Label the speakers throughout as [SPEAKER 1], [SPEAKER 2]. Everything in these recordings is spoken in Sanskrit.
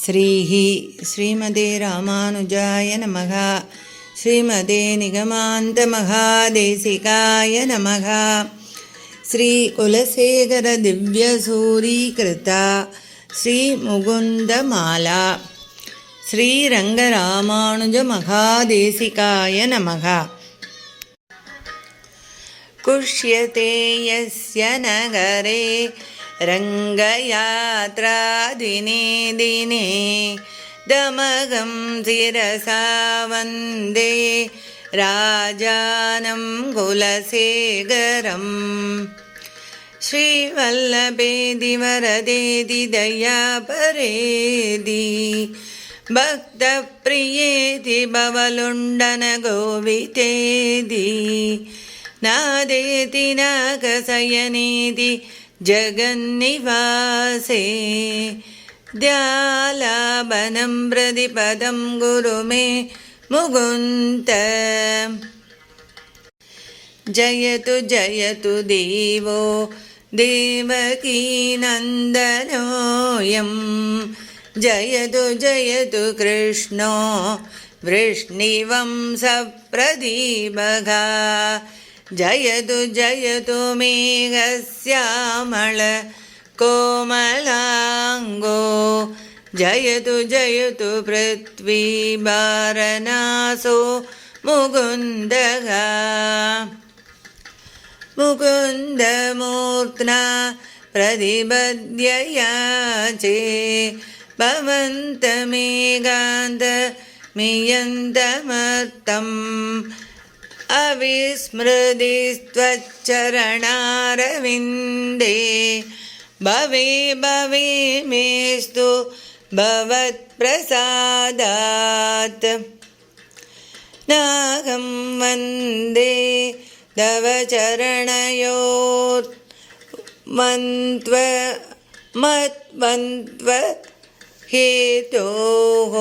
[SPEAKER 1] श्रीमते रामानुजाय नमः। श्रीमते निगमान्तमहादेशिकाय नमः। श्रीकुलशेखरदिव्यसूरीकृता श्रीमुकुन्दमाला श्रीरङ्गरामानुजमहादेशिकाय नमः। कुष्यते यस्य नगरे रङ्गयात्रा दिने दिने दमगं शिरसा वन्दे राजानं कुलशेखरम्। श्रीवल्लभेदि वरदेदि दयापरेदि भक्तप्रियेदि भवलुण्डनगोवितेदि नादेति नागशयनेदि जगन्निवासे द्यालाबनं प्रतिपदं गुरु मे मुकुन्द। जयतु जयतु देवो देवकीनन्दनोऽयं जयतु जयतु कृष्णो वृष्णिवंशप्रदीपः जयतु जयतु मेघश्यामल कोमलाङ्गो जयतु जयतु पृथ्वीभारनाशो मुकुन्दः। मुकुन्दमूर्त्ना प्रतिपद्य याचे भवन्तमेकान्तमियन्तमर्तम् अविस्मृतिस्त्वच्चरणारविन्दे भवे भवे मेस्तु भवत्प्रसादात्। नाहं वन्दे तव चरणयोर्मन्त्व हेतोः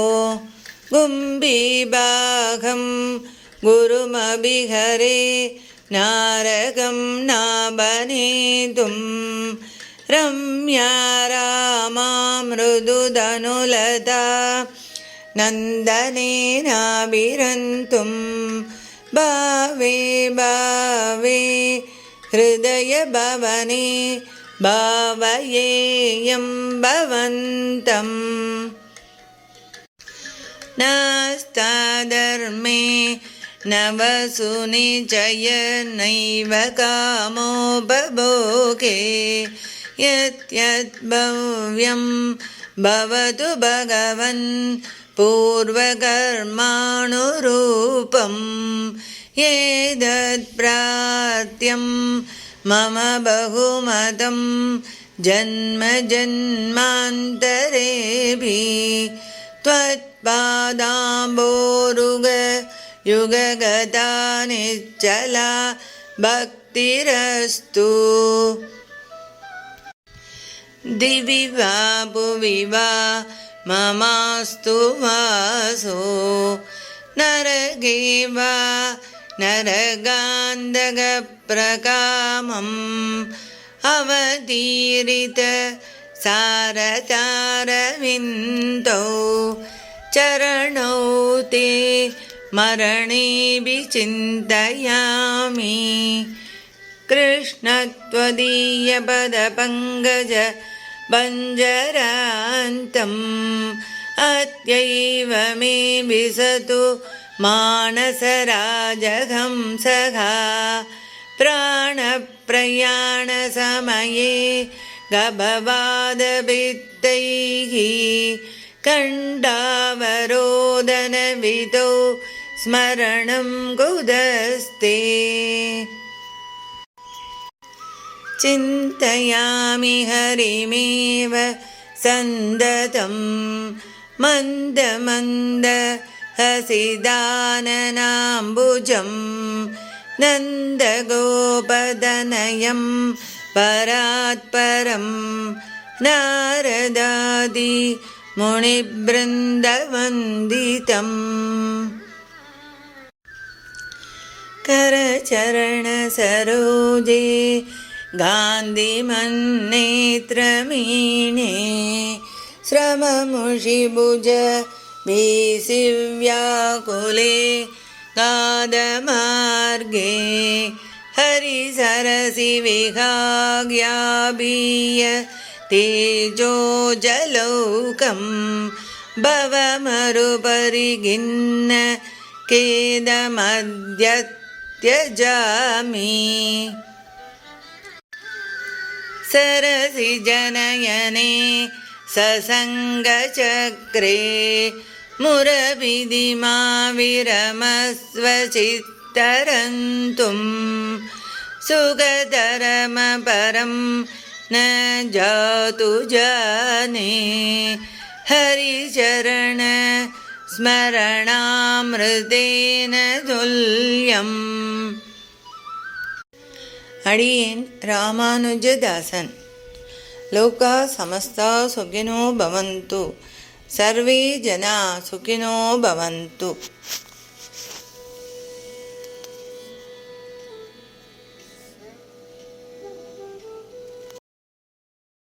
[SPEAKER 1] गुम्बीबाहं गुरुमभिहरे नारकं नाबनेतुं रम्या रामा मृदुधनुलता नन्दनेनाभिरन्तुं भावे भावे हृदयभवने भावयेयं भवन्तम्। नास्ताधर्मे नवसुनिचय नैव कामोपभोगे यद्यद्भव्यं भवतु भगवन् पूर्वकर्मानुरूपं एतत्प्रार्थ्यं मम बहुमतं जन्म जन्मान्तरेऽपि त्वत्पादाम्बोरुह युगगता निश्चला भक्तिरस्तु। दिवि वा भुवि वा ममास्तु वासो नरके वा नरकान्तकप्रकामम् अवतीरित सारतारविन्दौ चरणौ ते मरणेऽपि चिन्तयामि। कृष्ण त्वदीयपदपङ्कज बञ्जरान्तम् अद्यैव मे विशतु मानसराजहंसः प्राणप्रयाणसमये गभवादभित्तैः कण्डावरोदनविधौ स्मरणं कुतस्ते। चिन्तयामि हरिमेव सन्दतं मन्दमन्द हसिदाननाम्बुजं नन्दगोपदनयं परात्परं नारदादि मुनिबृन्दवन्दितम्। करचरणसरोजे गान्धिमन्नेत्रमीणे श्रममुषिभुज भीसिव्याकुले गादमार्गे हरिसरसि विहाग्याभीय तेजोजलौकं भवमरुपरिगिन्न केदमद्य त्यजामि सरसि जनयने ससङ्गचक्रे मुरविधिमा विरमस्व चित्तरन्तुं सुखतरमपरं न जातु जाने हरिचरण स्मरणामृतेन तुल्यम्. अडियेन् रामानुजदासन्. लोका समस्ता सुखिनो भवन्तु. सर्वे जना सुखिनो भवन्तु.